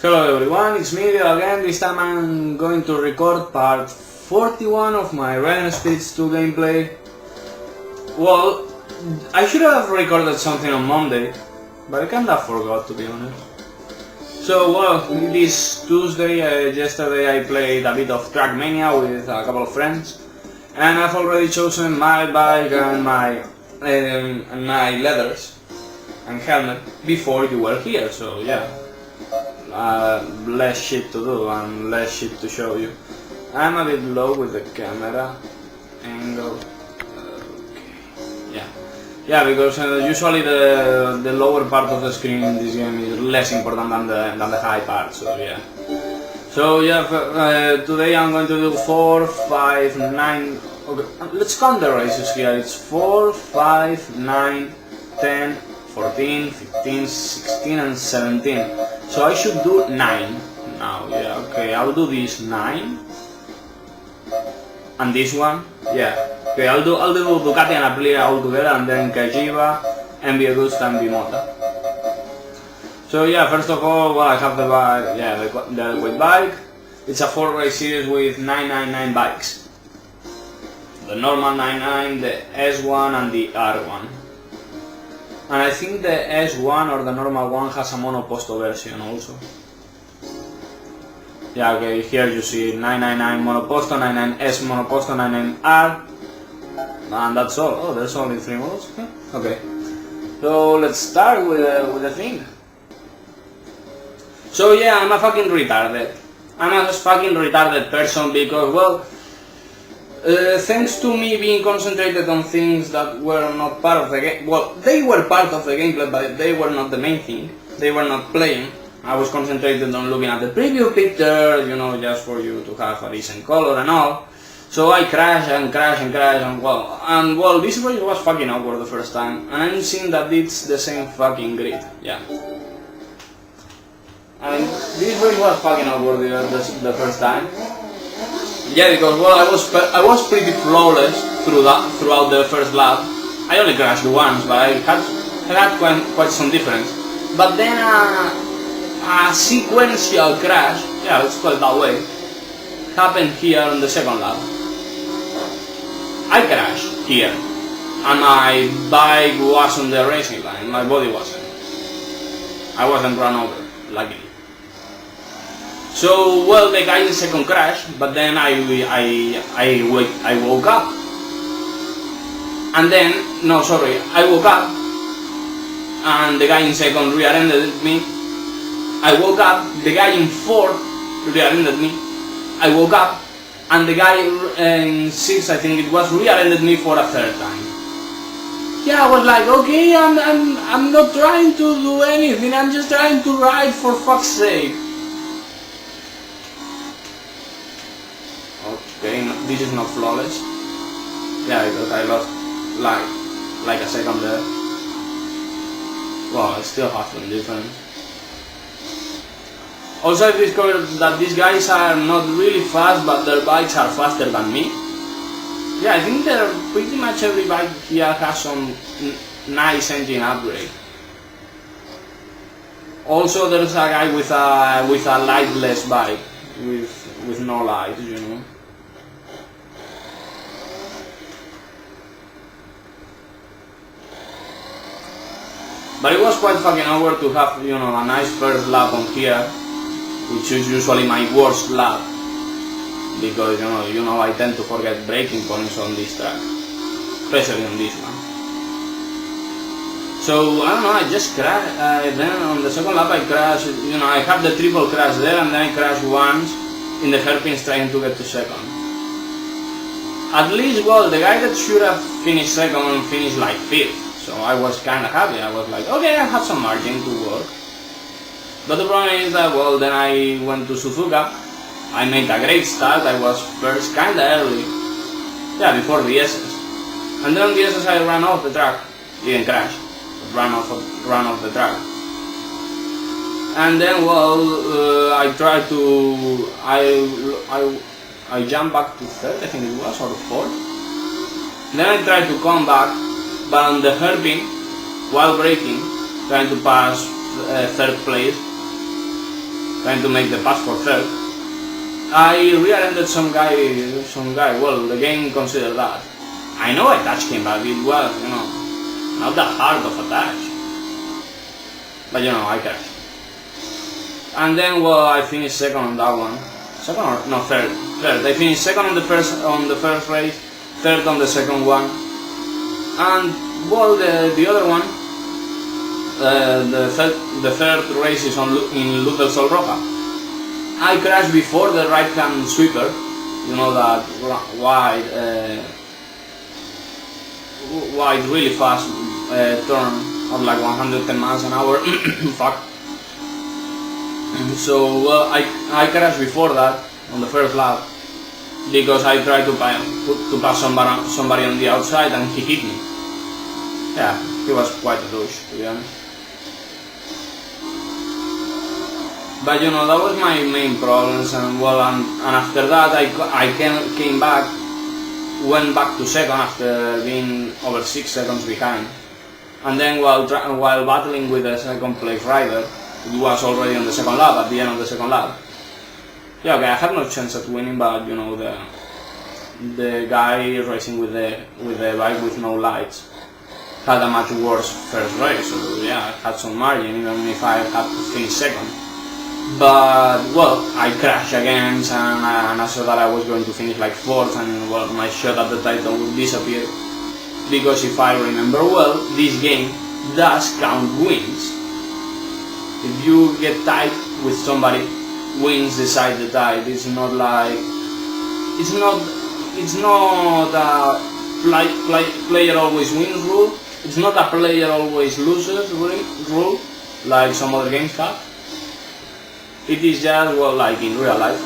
Hello everyone, it's me again. This time I'm going to record part 41 of my Riding Spirits 2 gameplay. Well, I should have recorded something on Monday, but I kinda forgot, to be honest. So, well, it is Tuesday. Yesterday I played a bit of Trackmania with a couple of friends, and I've already chosen my bike and my leathers and helmet before you were here, so yeah. Less shit to do and less shit to show you. I'm a bit low with the camera angle. Okay. Yeah, because usually the lower part of the screen in this game is less important than the high part. So yeah. So yeah, today I'm going to do 4, 5, 9. Okay, let's count the races here. It's 4, 5, 9, 10, 14, 15, 16 and 17. So I should do 9 now. Yeah, okay, I'll do this 9 and this one. Yeah, okay, I'll do Ducati and Aprilia all together, and then Kajiva, MV Agusta and Bimota. So yeah, first of all, well, I have the bike, yeah, the adequate bike. It's a 4-race series with 999 bikes. The normal 99, the S1 and the R1. And I think the S1 or the normal one has a monoposto version also. Yeah, okay, here you see 999 monoposto, 99S monoposto, 99R, and that's all. Oh, there's only 3 models? Okay. So let's start with the thing. So yeah, I'm a fucking retarded. I'm a fucking retarded person because, well, thanks to me being concentrated on things that were not part of the game, well, they were part of the gameplay, but they were not the main thing. They were not playing. I was concentrated on looking at the preview picture, you know, just for you to have a decent color and all. So I crashed and well, this race was fucking awkward the first time, and I'm seeing that it's the same fucking grid, yeah. I mean, this race was fucking awkward the first time. Yeah, because, well, I was pretty flawless throughout the first lap. I only crashed once, but I had quite some difference. But then a sequential crash, yeah, let's call it that way, happened here on the second lap. I crashed here, and my bike was on the racing line, my body wasn't. I wasn't run over, luckily. So, well, the guy in second crashed, but then I woke up. And then, no, sorry, I woke up, and the guy in second rear-ended me. I woke up, the guy in fourth rear-ended me. I woke up, and the guy in sixth, I think it was, rear-ended me for a third time. Yeah, I was like, okay, I'm not trying to do anything, I'm just trying to ride for fuck's sake. Okay, no, this is not flawless. Yeah, because I lost like a second there. Well, I still have some difference. Also, I discovered that these guys are not really fast, but their bikes are faster than me. Yeah, I think pretty much every bike here has some nice engine upgrade. Also, there's a guy with a lightless bike, with no lights, you know. But it was quite fucking awkward to have, you know, a nice first lap on here, which is usually my worst lap, because you know I tend to forget braking points on this track, especially on this one. So I don't know, I just crashed. Then on the second lap I crashed. You know, I had the triple crash there, and then I crashed once in the hairpins trying to get to second. At least, well, the guy that should have finished second finished like 5th. So I was kind of happy. I was like, okay, I have some margin to work. But the problem is that, well, then I went to Suzuka. I made a great start. I was first kind of early. Yeah, before the SS. And then on the SS I ran off the track. Didn't crash, but ran off the track. And then, well, I tried to... I jumped back to 3rd, I think it was, or 4th. Then I tried to come back, but on the hairpin, while braking, trying to pass 3rd place, trying to make the pass for third. I rear-ended some guy, well, the game considered that. I know I touched him, but it was, not that hard of a touch. But I crashed. And then, well, I finished second on that one. Second or no, third. I finished second on the first race, third on the second one, and well, the other one, the third race is in Luz del Sol roja. I crashed before the right-hand sweeper, that wide, really fast turn of like 110 miles an hour. Fuck. So I crashed before that on the first lap because I tried to pass somebody on the outside and he hit me. Yeah, he was quite a douche, to be honest. But that was my main problems, and well, and after that I came back, went back to second after being over 6 seconds behind, and then while battling with the second place rider, it was already on the second lap, at the end of the second lap. Yeah, okay, I had no chance at winning, but the guy racing with the bike with no lights had a much worse first race, so yeah, I had some margin even if I had to finish second. But well, I crashed again, and I saw that I was going to finish like fourth, and well, my shot at the title would disappear, because if I remember well, this game does count wins. If you get tied with somebody, wins decide the tie. It's not like it's not a player always wins rule. It's not a player always loses rule like some other games have. It is just, well, like in real life.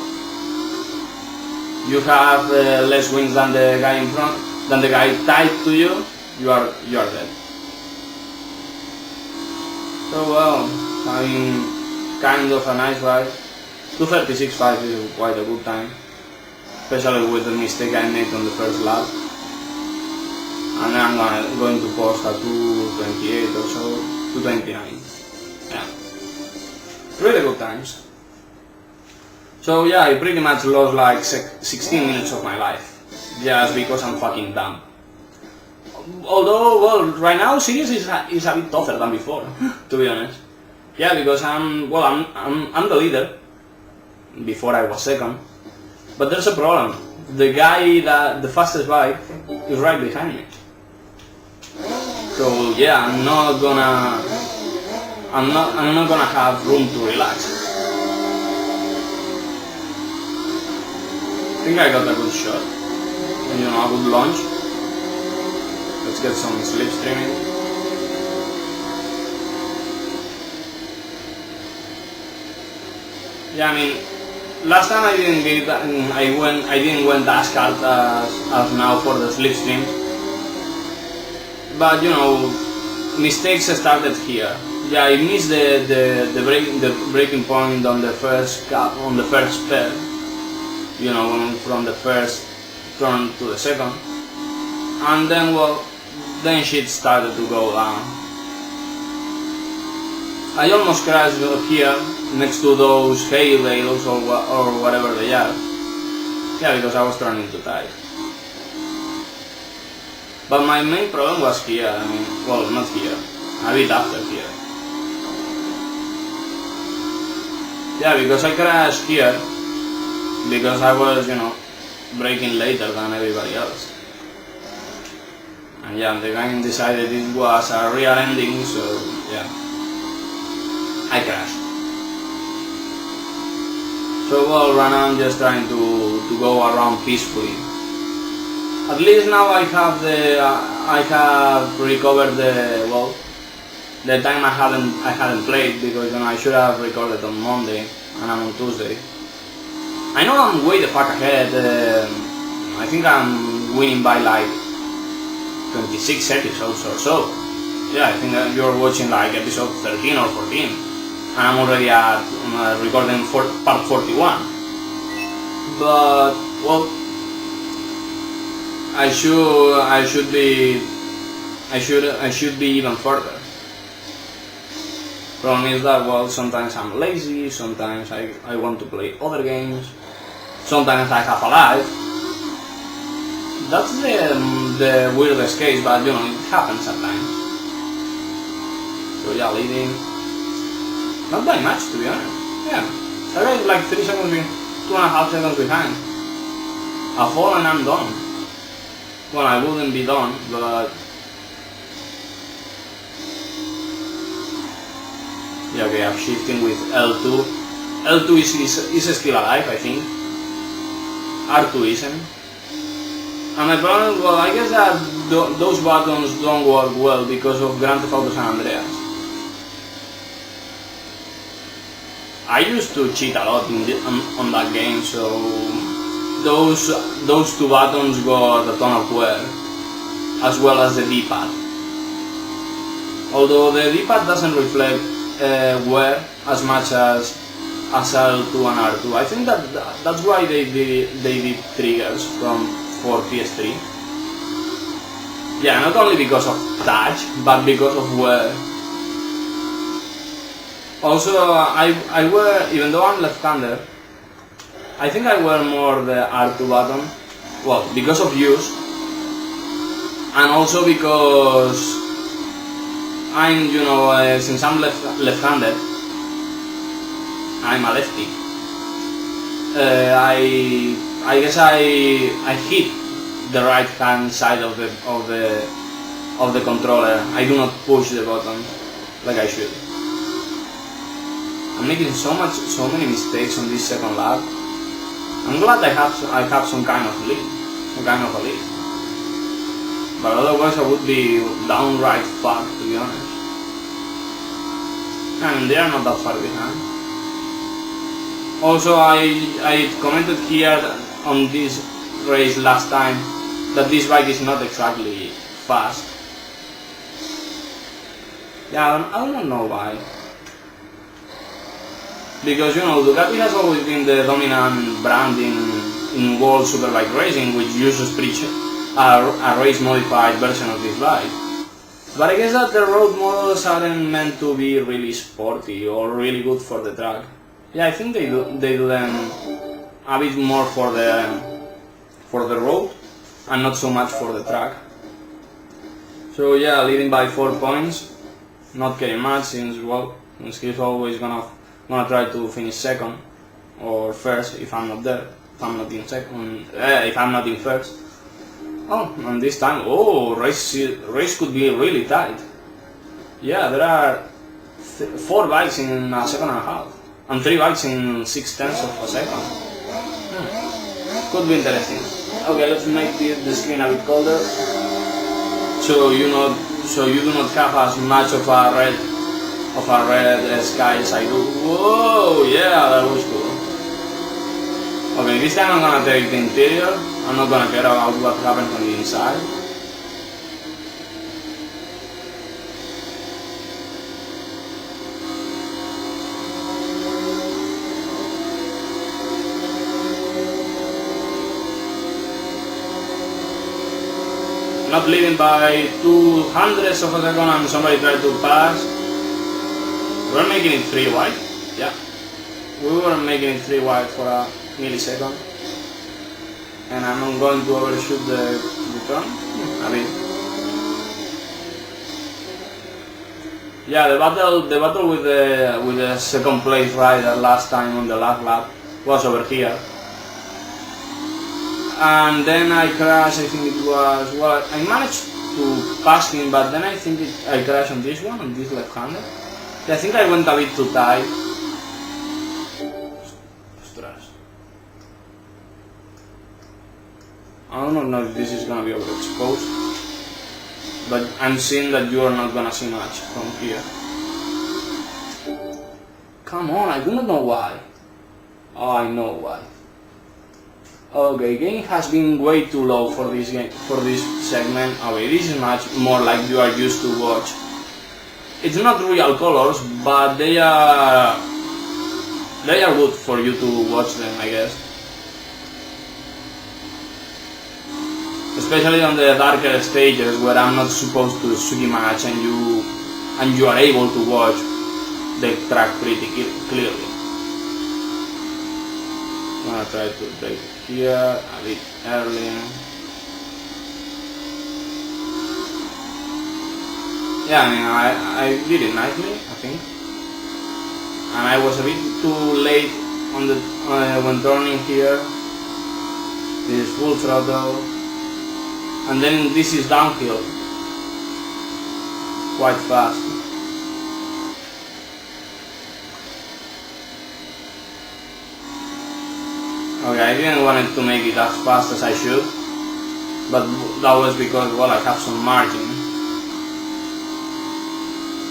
You have less wins than the guy in front, than the guy tied to you. You are dead. So well, I mean, kind of a nice ride. 2:36.5 is quite a good time, especially with the mistake I made on the first lap. And then I'm going to post a 2:28 or so, 2:29. Yeah, really good times. So yeah, I pretty much lost like 16 minutes of my life, just because I'm fucking dumb. Although, well, right now series is a bit tougher than before, to be honest. Yeah, because I'm the leader. Before I was second, but there's a problem. The guy the fastest bike is right behind me. So yeah, I'm not gonna have room to relax. I think I got a good shot, and a good launch. Let's get some slipstreaming. Yeah, I mean, last time I didn't went as hard as now for the slipstream. But mistakes started here. Yeah, I missed the breaking point on the first pair. From the first turn to the second, and then then shit started to go down. I almost crashed here next to those hay bales or whatever they are. Yeah, because I was turning too tight. But my main problem was here. I mean, well, not here, a bit after here. Yeah, because I crashed here because I was, braking later than everybody else. And yeah, the guy decided it was a rear ending, so yeah, I crashed. So well, right now I'm just trying to go around peacefully. At least now I have recovered the time I hadn't played, because I should have recorded on Monday and I'm on Tuesday. I know I'm way the fuck ahead. I think I'm winning by like 26 episodes or so. Yeah, I think you're watching like episode 13 or 14, and I'm already at recording part 41. But well, I should be even further. Problem is that, well, sometimes I'm lazy, sometimes I want to play other games, sometimes I have a life. That's the weirdest case, but you know, it happens at times. So yeah, leading. Not by much, to be honest. Yeah, I got like 3 seconds, 2.5 seconds behind. A fall and I'm done. Well, I wouldn't be done, but yeah, okay, I'm shifting with L2. L2 is still alive, I think. R2 isn't. And my problem, well, I guess that those buttons don't work well because of Grand Theft Auto San Andreas. I used to cheat a lot on that game, so those 2 buttons got a ton of wear, as well as the D-pad. Although the D-pad doesn't reflect wear as much as L2 and R2. I think that's why they did triggers for PS3. Yeah, not only because of touch, but because of wear. Also, I wear, even though I'm left-handed, I think I wear more the R2 button, well, because of use, and also because I'm, you know, since I'm left-handed, I'm a lefty. I guess I hit the right hand side of the controller. I do not push the button like I should. I'm making so many mistakes on this second lap. I'm glad I have some kind of a lead. But otherwise I would be downright fucked, to be honest. I mean, they are not that far behind. Also, I commented here on this race last time that this bike is not exactly fast. Yeah, I don't know why. Because, you know, Ducati has always been the dominant brand in World Superbike racing, which uses a race modified version of this bike. But I guess that the road models aren't meant to be really sporty or really good for the track. Yeah, I think they do them a bit more for the road and not so much for the track. So yeah, leading by 4 points, not getting much since, well, he's always gonna try to finish second or first if I'm not there, if I'm not in second, if I'm not in first. Oh, and this time, race could be really tight. Yeah, there are 4 bikes in a second and a half, and 3 bikes in 6/10 of a second. Could be interesting. Okay, let's make the screen a bit colder, so you do not have as much of a red sky as I do. Whoa, yeah, that was cool. Okay, this time I'm gonna take the interior. I'm not gonna care about what happens on the inside. Not leading by 200ths of a second and somebody tried to pass. We're making it 3 wide. Yeah. We were making it 3 wide for a millisecond. And I'm not going to overshoot the turn. I mean, yeah, the battle with the second place rider last time on the last lap was over here. And then I crashed. I think it was, well, I managed to pass him, but then I think I crashed on this one, on this left-hander. Yeah, I think I went a bit too tight. I don't know if this is gonna be overexposed, but I'm seeing that you are not gonna see much from here. Come on, I do not know why. Oh, I know why. Okay, game has been way too low for this game, for this segment. Okay, this is much more like you are used to watch. It's not real colors, but they are good for you to watch them, I guess. Especially on the darker stages where I'm not supposed to swim much and you are able to watch the track pretty clearly. I'm gonna try to take it here a bit early. Yeah, I mean, I did it nicely, I think. And I was a bit too late on the when turning here. This is full throttle, and then this is downhill, quite fast. Okay, I didn't want to make it as fast as I should, but that was because, well, I have some margin.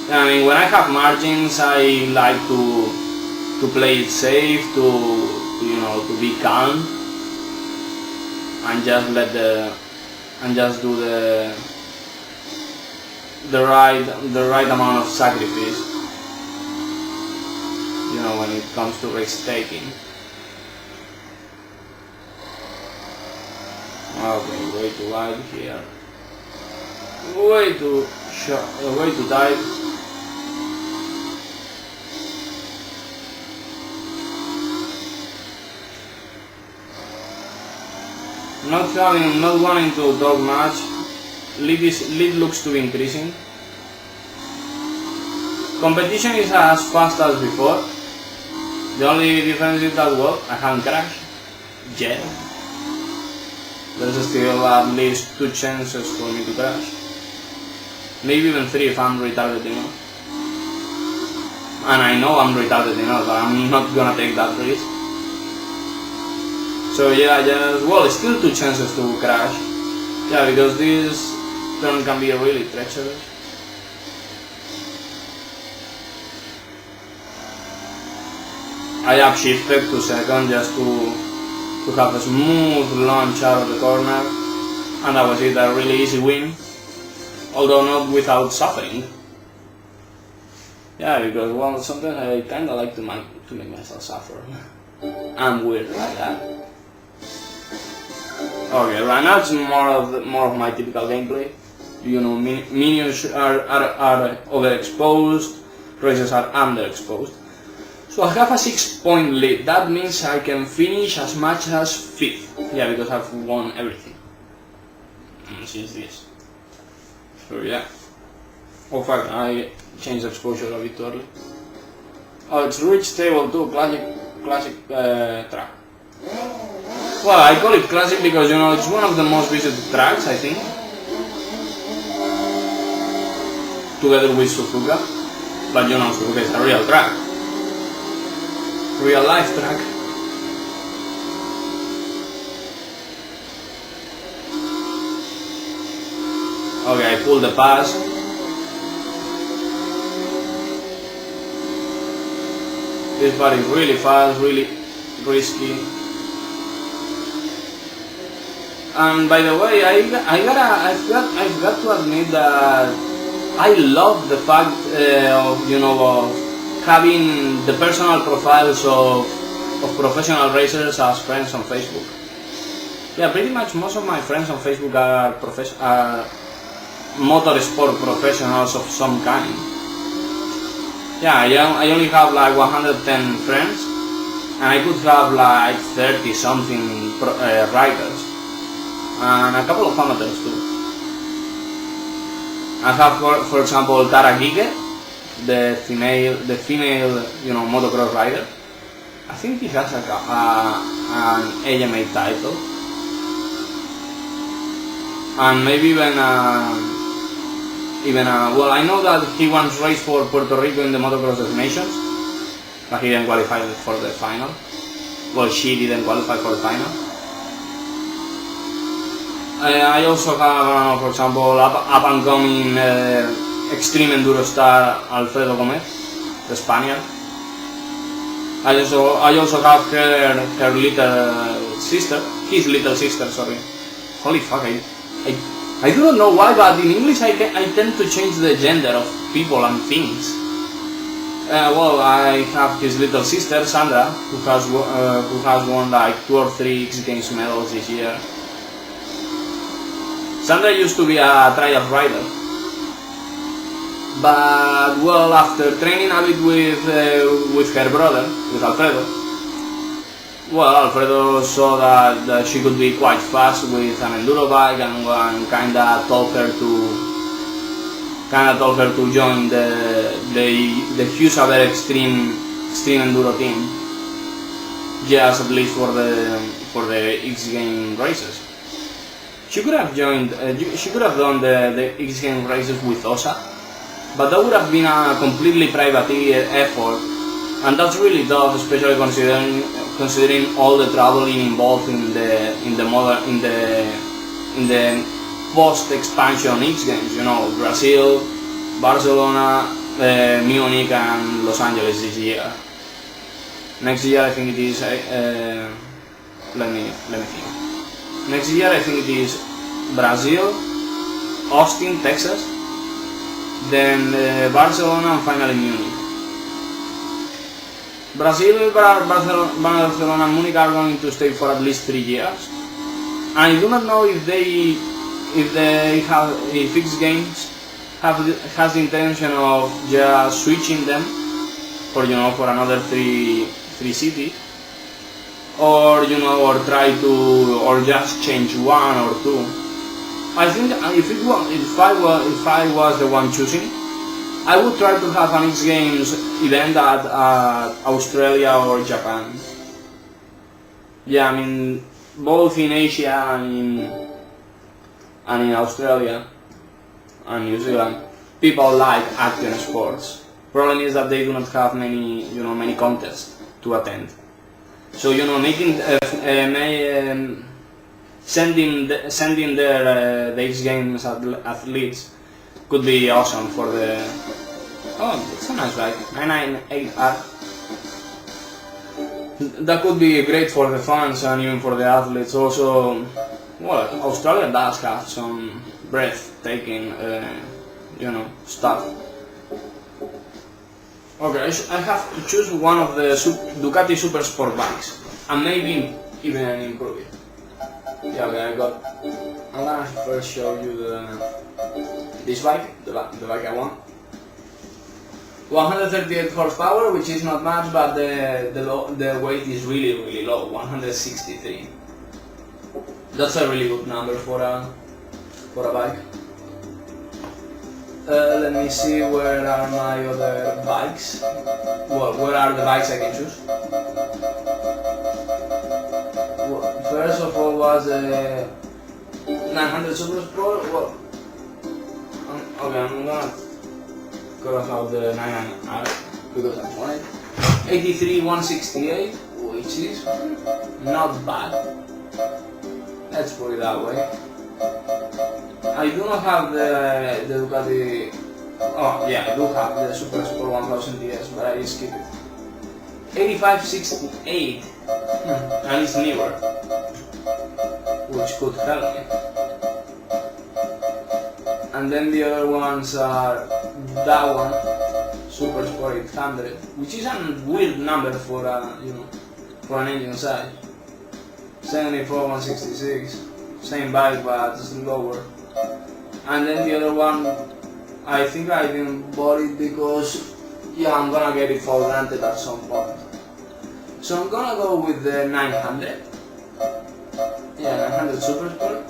I mean, when I have margins, I like to play it safe, to be calm, and just do the right amount of sacrifice. You know, when it comes to risk taking. Okay, way too wide here. Way too short. Way too tight. Not wanting to talk much. Lead looks to be increasing. Competition is as fast as before. The only difference is that, well, I haven't crashed yet. There's still at least 2 chances for me to crash. Maybe even 3 if I'm retarded enough. And I know I'm retarded enough, but I'm not gonna take that risk. So yeah, well, still 2 chances to crash. Yeah, because this turn can be really treacherous. I upshifted to second just to have a smooth launch out of the corner, and that was it, a really easy win, although not without suffering. Yeah, because, well, sometimes I kinda like to make myself suffer. I'm weird like that. Okay, right now it's more of my typical gameplay. You know, minions are overexposed, races are underexposed. So I have a 6-point lead. That means I can finish as much as 5th. Yeah, because I've won everything since this. So yeah. Oh fuck, I changed exposure a bit too early. Oh, it's Ridge Table 2, classic track. Well, I call it classic because, you know, it's one of the most visited tracks, I think. Together with Suzuka. But you know, Suzuka is a real track. Real life track. Okay, I pulled the pass. This part is really fast, really risky. And by the way, I've got to admit that I love the fact of, you know, of having the personal profiles of professional racers as friends on Facebook. Yeah, pretty much most of my friends on Facebook are motorsport professionals of some kind. Yeah, I only have like 110 friends, and I could have like 30 something riders, and a couple of amateurs too. I have, for example, Tara Giger, the female, you know, motocross rider. I think he has an AMA title, and maybe even well, I know that he once raced for Puerto Rico in the motocross destinations, but he didn't qualify for the final. Well, she didn't qualify for the final. I also have, for example, up and coming extreme enduro star Alfredo Gomez, the Spaniard. I also have her little sister, his little sister, sorry. Holy fuck, I do not know why, but in English I tend to change the gender of people and things. Well, I have his little sister, Sandra, who has won like 2 or 3 X Games medals this year. Sandra used to be a trial rider. But well, after training a bit with her brother, with Alfredo, well, Alfredo saw that she could be quite fast with an enduro bike, and kinda told her to join the Husaber Extreme Enduro team, just at least for the X Game races. She could have joined. She could have done the X Game races with Osa, but that would have been a completely privateer effort, and that's really tough, especially considering all the traveling involved in the post-expansion X Games. You know, Brazil, Barcelona, Munich, and Los Angeles this year. Next year, I think it is. Let me think. Next year, I think it is Brazil, Austin, Texas, then Barcelona, and finally Munich. Brazil, Barcelona, and Munich are going to stay for at least 3 years. I do not know if X Games has the intention of just switching them for another three cities, or or just change 1 or 2. I think if I was the one choosing, I would try to have an X Games event at Australia or Japan. Yeah, I mean, both in Asia and in Australia and New Zealand, people like action sports. Problem is that they do not have many contests to attend. So sending the X Games athletes could be awesome for the. Oh, it's a nice bike, 998R. That could be great for the fans and even for the athletes. Also, well, Australia does have some breathtaking, stuff. Okay, I have to choose one of the Ducati Supersport bikes, and maybe even improve it. Yeah, okay, I'm gonna first show you this bike, the bike I want. 138 horsepower, which is not much, but the weight is really low, 163. That's a really good number for a bike. Let me see, where are my other bikes? Well, where are the bikes I can choose? Well, first of all was a 900 Supersport. Well, okay, I'm gonna cross out the 99R because I want it. 83 168, which is not bad. Let's put it that way. I do not have the Ducati. Oh yeah, I do have the Supersport 1000 DS, but I skip it. 8568, and it's newer, which could help me. And then the other ones are that one, Supersport 800, which is a weird number for for an engine size. 74 166, same bike but lower. And then the other one, I think I didn't bought it because I'm gonna get it for granted at some point. So I'm gonna go with the 900. Yeah, 900 Supersport.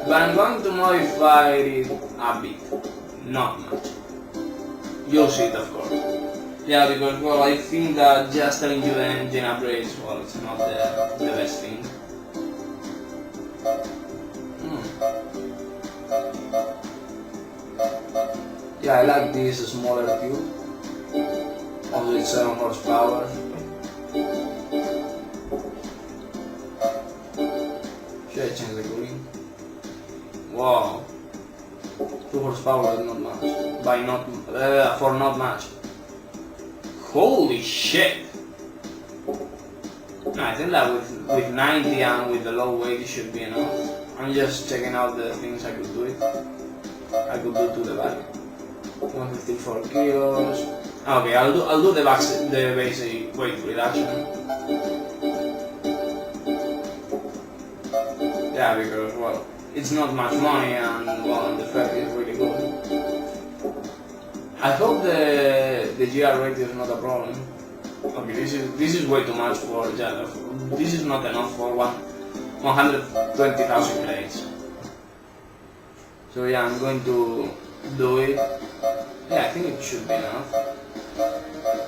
But I'm going to modify it a bit, not much. You'll see it, of course. Yeah, because well, I think that just telling you the engine upgrades, well, it's not the best thing. Yeah, I like this smaller tube, only 7 horsepower. Should I change the cooling? Wow, 2 horsepower is not much, for not much. Holy shit! No, I think that with 90 and with the low weight it should be enough. I'm just checking out the things I could do to the bike. 154 kilos. Okay, I'll do the basic weight reduction. Yeah, because well, it's not much money, and well, the fact is really good. I hope the GR rate is not a problem. Okay, this is way too much for this is not enough for 120,000 credits. So yeah, I'm going to do it. Yeah, I think it should be enough.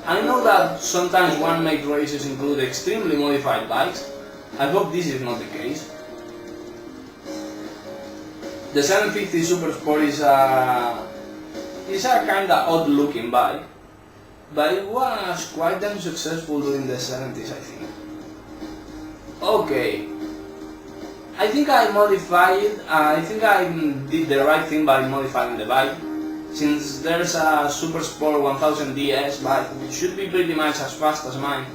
I know that sometimes one-make races include extremely modified bikes. I hope this is not the case. The 750 Supersport is a kinda odd-looking bike, but it was quite damn successful during the 70s, I think. Okay, I think I modified. I think I did the right thing by modifying the bike. Since there's a Supersport 1000 DS bike, which should be pretty much as fast as mine,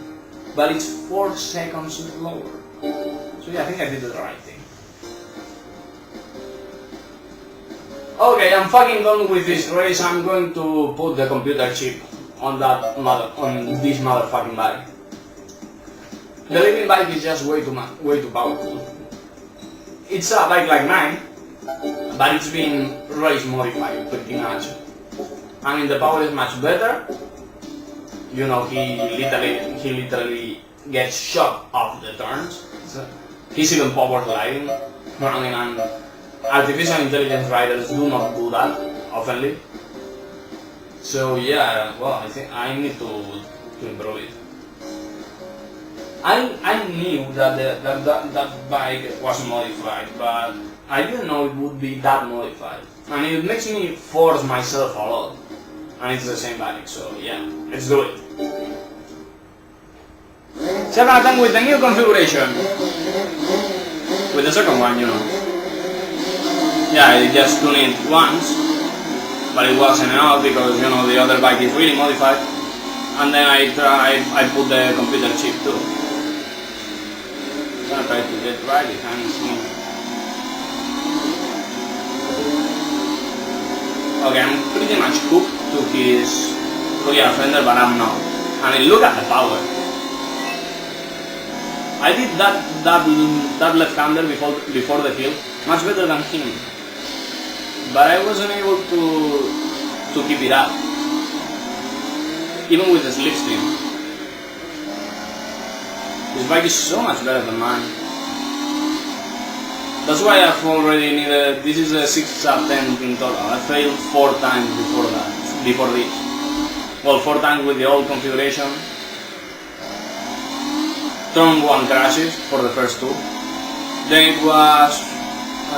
but it's 4 seconds slower. So yeah, I think I did the right thing. Okay, I'm fucking done with this race. I'm going to put the computer chip on this motherfucking bike. The living bike is just way too powerful. It's a bike like mine, but it's been race modified pretty much. I mean, the power is much better. You know, he literally gets shot off the turns. He's even power gliding. I mean, and artificial intelligence riders do not do that oftenly. So yeah, well, I think I need to improve it. I knew that that bike was modified, but I didn't know it would be that modified. And it makes me force myself a lot. And it's the same bike, so yeah, let's do it. 7 with the new configuration. With the second one, you know. Yeah, I just tuned it once, but it wasn't enough because, you know, the other bike is really modified. And then I put the computer chip too. I'm gonna try to get right behind me. Okay, I'm pretty much hooked to his rear fender, but I'm not. I mean, look at the power. I did that left-hander before the hill much better than him, but I wasn't able to keep it up, even with the slipstream. This bike is so much better than mine. That's why I've already needed. This is a 6 out of 10 in total. I failed 4 times before this. Well, 4 times with the old configuration. Turn 1 crashes for the first 2. Then it was I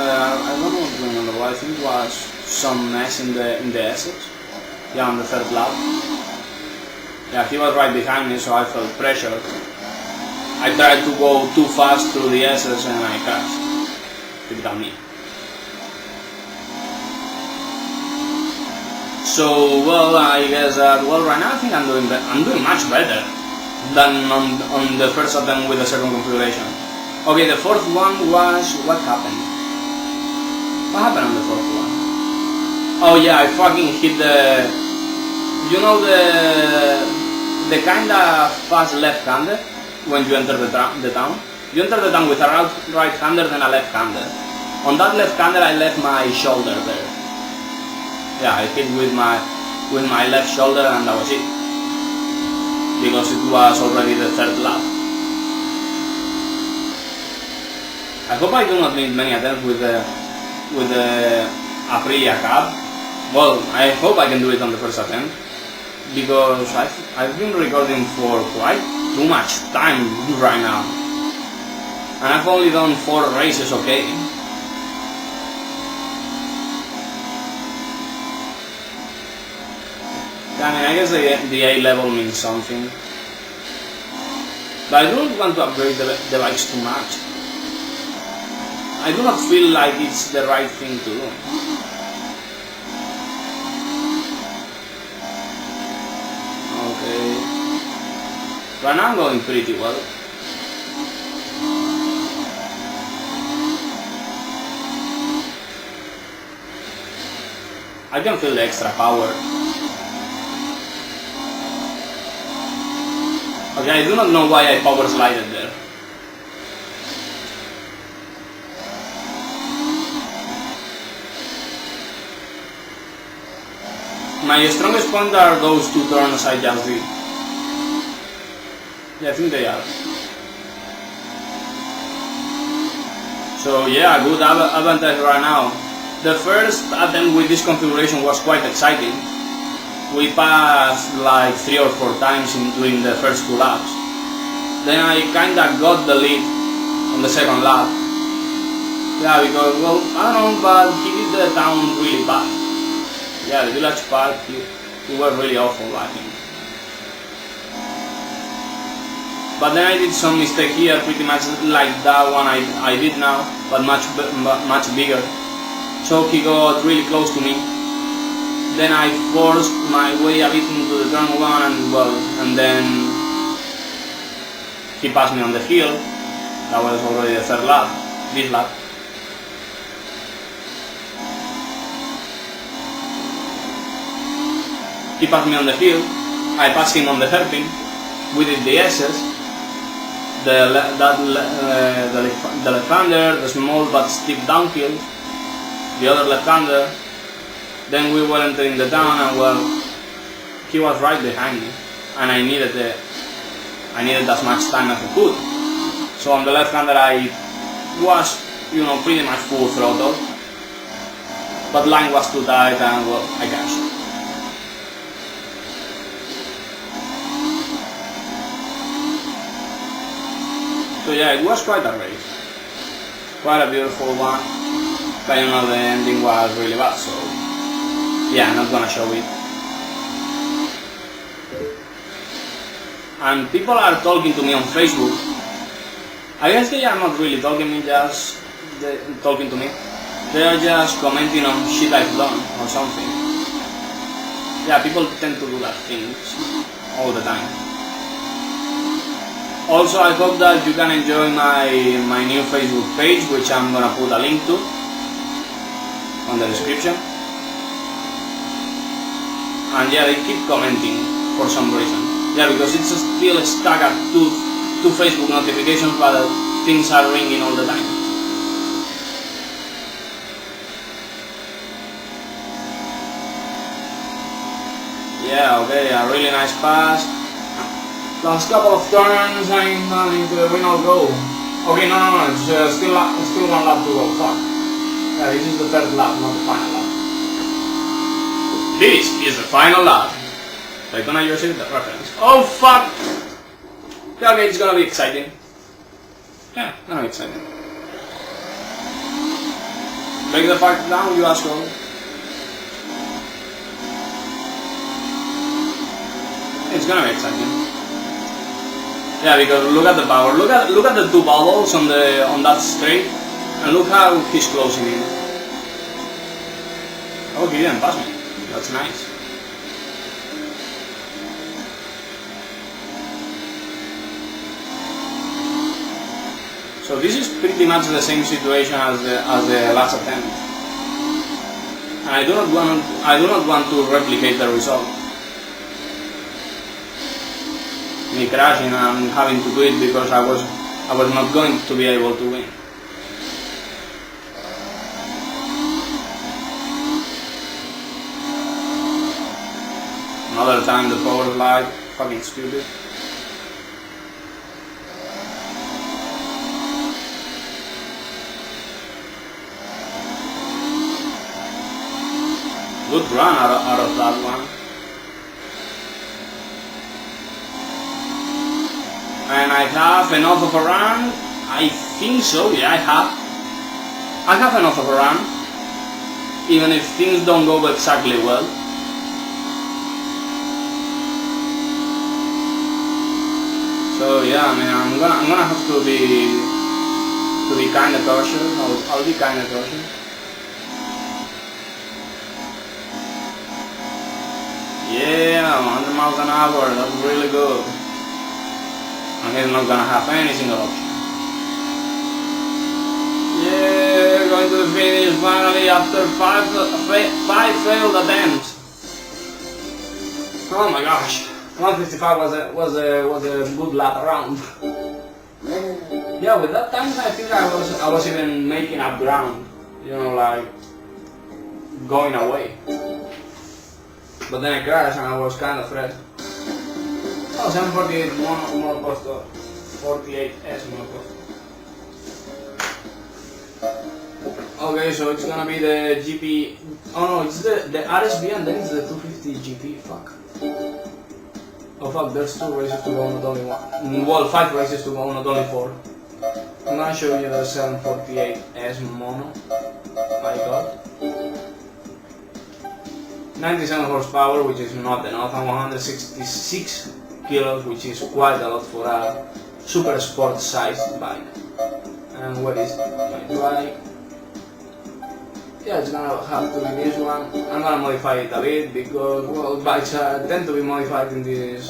don't remember what. I think it was some mess in the Essex. Yeah, on the 3rd lap. Yeah, he was right behind me, so I felt pressure. I tried to go too fast through the Essex and I crashed. Typical me. So well, I guess well, right now I think I'm doing much better than on the first attempt with the second configuration. Okay, the 4th one was what happened? What happened on the 4th one? Oh yeah, I fucking hit the, you know, the kinda fast left-hander when you enter the town. You enter the town with a right-hander and a left-hander. On that left-hander I left my shoulder there. Yeah, I hit with my left shoulder and that was it. Because it was already the 3rd lap. I hope I do not need many attempts with the Aprilia cab. Well, I hope I can do it on the first attempt. Because I've been recording for quite too much time right now. And I've only done 4 races, okay. I mean, I guess the A level means something. But I don't want to upgrade the bikes too much. I do not feel like it's the right thing to do. Okay. Right now I'm going pretty well. I can feel the extra power. Okay, I do not know why I power slided there. My strongest point are those two turns I just did. Yeah, I think they are. So yeah, good advantage right now. The first attempt with this configuration was quite exciting. We passed like 3 or 4 times during the first 2 laps. Then I kinda got the lead on the second lap. Yeah, because, well, I don't know, but he did the town really bad. Yeah, the village part, he was really awful, I think. But then I did some mistake here, pretty much like that one I did now, but much bigger. So he got really close to me. Then I forced my way a bit into the turn 1 and, well, and then he passed me on the hill. That was already the third lap, this lap. He passed me on the hill, I passed him on the hairpin. We did the S's, the left-hander, the small but steep downhill, the other left-hander. Then we were entering the town and, well, he was right behind me and I needed as much time as I could. So on the left-hander I was, pretty much full throttle, but line was too tight and, well, I crashed. So yeah, it was quite a race, quite a beautiful one, but the ending was really bad, so yeah, I'm not gonna show it. And people are talking to me on Facebook. I guess they are not really talking to me, they are just commenting on shit I've done or something. Yeah, people tend to do that things all the time. Also, I hope that you can enjoy my new Facebook page, which I'm gonna put a link to on the description. And yeah, they keep commenting for some reason. Yeah, because it's still stuck at two Facebook notifications, but things are ringing all the time. Yeah, okay, a really nice pass. Last couple of turns and the win or go. Okay, no, it's still 1 lap to go. Fuck. Yeah, this is the 3rd lap, not the final lap. This is the final lap. Daytona USA, the reference. Oh fuck! Yeah, okay, it's gonna be exciting. Yeah, gonna be exciting. Break the fuck down, you asshole. It's gonna be exciting. Yeah, because look at the power. Look at the 2 bubbles on that straight, and look how he's closing in. Oh, he didn't pass me. That's nice. So this is pretty much the same situation as the last attempt, and I do not want to replicate the result. Me crashing and having to do it because I was not going to be able to win. Another time the power slide, fucking stupid. Good run out of that one. And I have enough of a run. I think so, yeah, I have enough of a run, even if things don't go exactly well. So yeah, I mean, I'm gonna have to be kind of cautious. I'll be kind of cautious. Yeah, 100 miles an hour. That's really good. And he's not gonna have any single option. Yeah, going to the finish finally after five failed attempts. Oh my gosh, 155 was a good lap around. Yeah, with that time I think I was even making up ground. Like going away. but then I crashed and I was kind of afraid. Oh, 748 monoposto, 48S monoposto. Okay, so it's gonna be the GP. Oh no, it's the RSB and then it's the 250 GP. Fuck. Oh fuck, there's 2 races to go, not only 1. Well, 5 races to go, not only 4. I'm gonna show you the 748S mono I got. 97 horsepower, which is not enough, and 166 kilos, which is quite a lot for a super sport sized bike. And what is my bike? Yeah, it's gonna have to be this one. I'm gonna modify it a bit because, well, bikes tend to be modified in this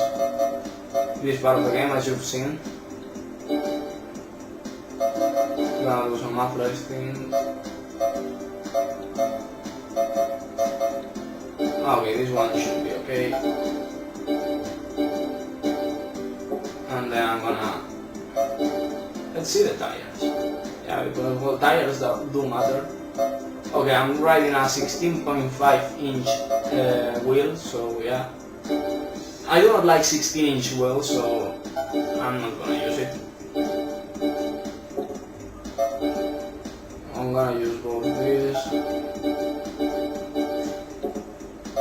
part of the game, as you've seen. Gonna do some mufflers things. Okay, this one should be okay. And then I'm gonna... Let's see the tires. Yeah, because, well, tires do matter. Okay, I'm riding a 16.5 inch wheel, so yeah. I do not like 16-inch wheels, so I'm not gonna use it. I'm gonna use both these.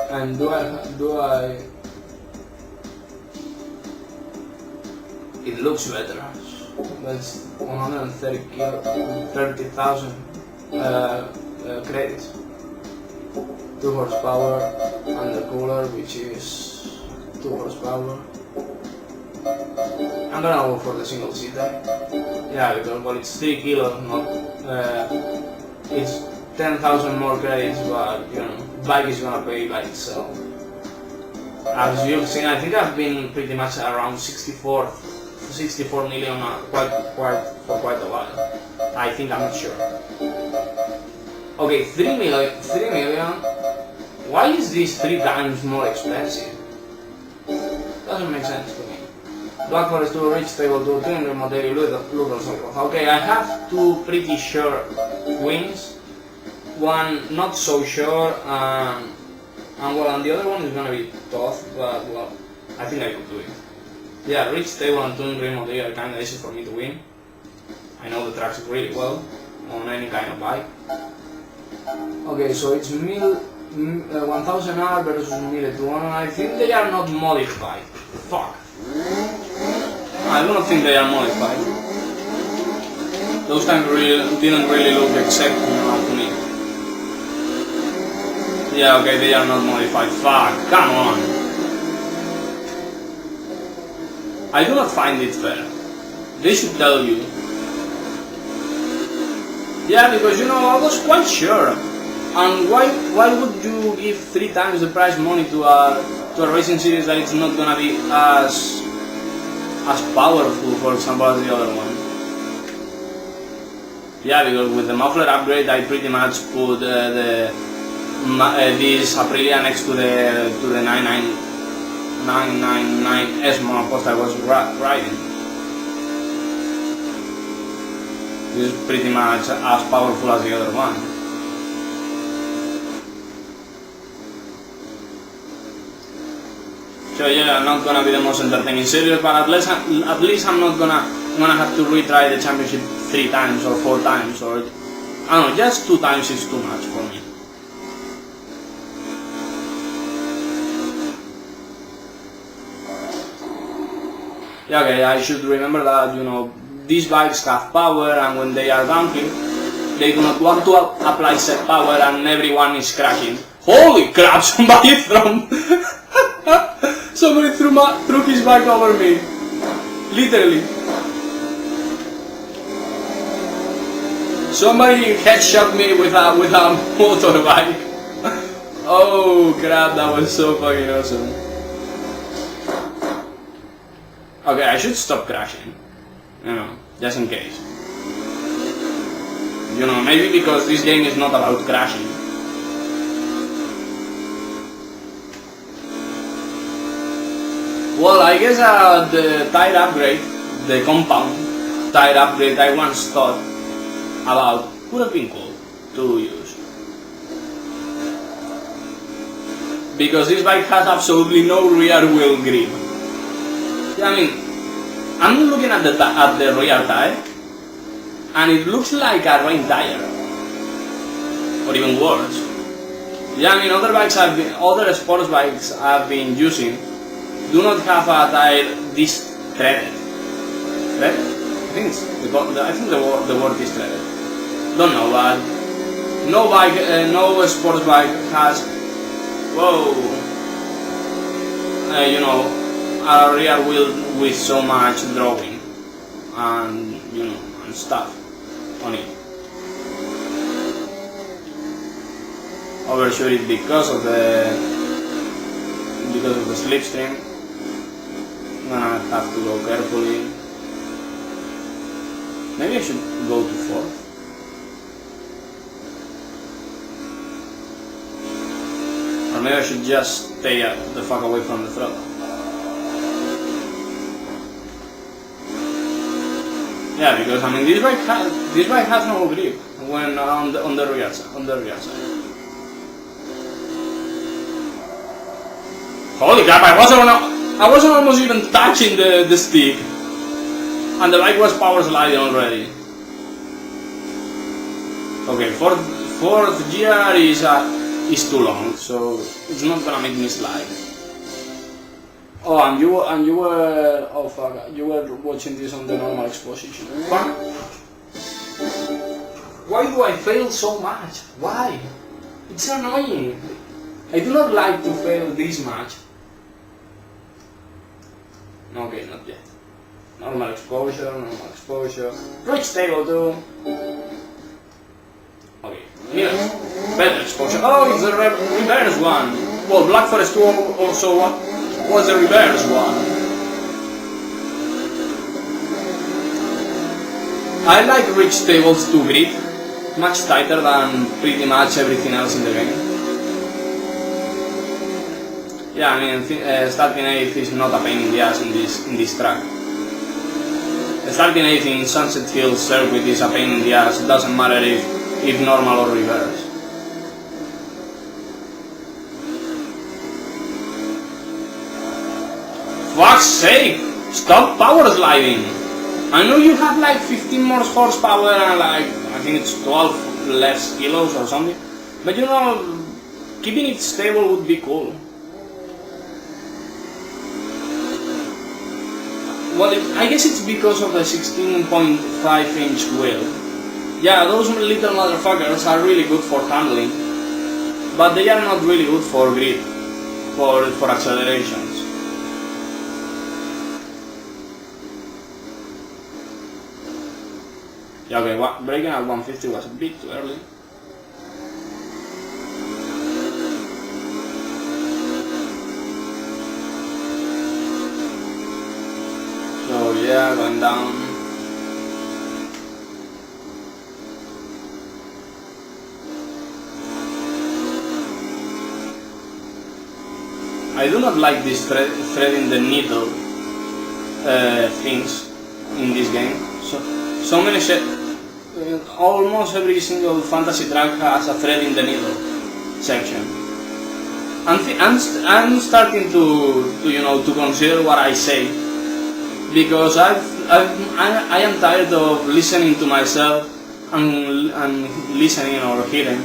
And do I? It looks better. That's 130,000 credits. 2 horsepower undercooler, which is 2 horsepower. I'm gonna go for the single seater. Yeah, because well, it's 3 kilos, not it's 10,000 more credits, but you know, bike is gonna pay by itself. As you've seen, I think I've been pretty much around 64 million for quite a while. I think, I'm not sure. Okay, 3 million. Why is this 3 times more expensive? Doesn't make sense to me. Black Forest 2, Rich Table 2, 200 Motegi, Luz del Sol. Okay, I have 2 pretty sure wins. One not so sure, and well, and the other one is gonna be tough, but well, I think I could do it. Yeah, Rich Table and 200 Motegi are kinda easy for me to win. I know the tracks really well on any kind of bike. Okay, so it's 1000R versus 1200. I think they are not modified. Fuck. I don't think they are modified. Those times didn't really look exceptional to me. Yeah, okay, they are not modified. Fuck, come on. I do not find it fair. They should tell you. Yeah, because you know, I was quite sure. And why would you give 3 times the price money to a racing series that it's not gonna be as powerful, for example, as the other one? Yeah, because with the muffler upgrade, I pretty much put this Aprilia next to the 999S monopost I was riding. This is pretty much as powerful as the other one. So yeah, I'm not gonna be the most entertaining series, but at least I'm not gonna have to retry the championship 3 times or 4 times, or I don't know, just 2 times is too much for me. Yeah, okay, I should remember that, you know, these bikes have power, and when they are downhill, they do not want to apply set power, and everyone is crashing. Holy crap! Somebody threw his bike over me, literally. Somebody headshot me with a motorbike. Oh crap! That was so fucking awesome. Okay, I should stop crashing. You know, just in case. You know, maybe because this game is not about crashing. Well, I guess the tire upgrade, the compound tire upgrade I once thought about would have been cool to use. because this bike has absolutely no rear wheel grip. Yeah, I mean, I'm looking at the rear tire, and it looks like a rain tire, or even worse. Yeah, I mean, other sports bikes I've been using do not have a tire this threaded. Threaded? I think the word is threaded. Don't know, but no sports bike has, you know, a rear wheel with so much drawing and, you know, and stuff on it. Overshoot it because of the slipstream. I'm gonna have to go carefully. Maybe I should go to 4th. Or maybe I should just stay the fuck away from the throttle. Yeah, because I mean this bike has no grip when on the rear side. Holy crap! I wasn't almost even touching the stick, and the bike was power sliding already. Okay, fourth gear is too long, so it's not gonna make me slide. Oh, and you were oh fuck, you were watching this on the normal exposition. Fuck! Why do I fail so much? Why? It's annoying. I do not like to fail this much. Okay, not yet. Normal exposure. Reach stable too. Okay, yes. Better exposure. Oh, it's the reverse one. Well, Black Forest 2 also was the reverse one. I like Reach Stable's 2 grip, much tighter than pretty much everything else in the game. Yeah, I mean, starting 8th is not a pain in the ass in this track. Starting 8th in Sunset Hills circuit is a pain in the ass. It doesn't matter if normal or reverse. Fuck's sake! Stop power sliding! I know you have like 15 more horsepower and like, I think it's 12 less kilos or something, but you know, keeping it stable would be cool. Well, I guess it's because of the 16.5-inch wheel. Yeah, those little motherfuckers are really good for handling, but they are not really good for grip, for accelerations. Yeah, okay, braking at 150 was a bit too early. So yeah, going down. I do not like this threading the needle things in this game. So many almost every single fantasy track has a threading the needle section. I'm starting to you know, to consider what I say, because I am tired of listening to myself and listening or hearing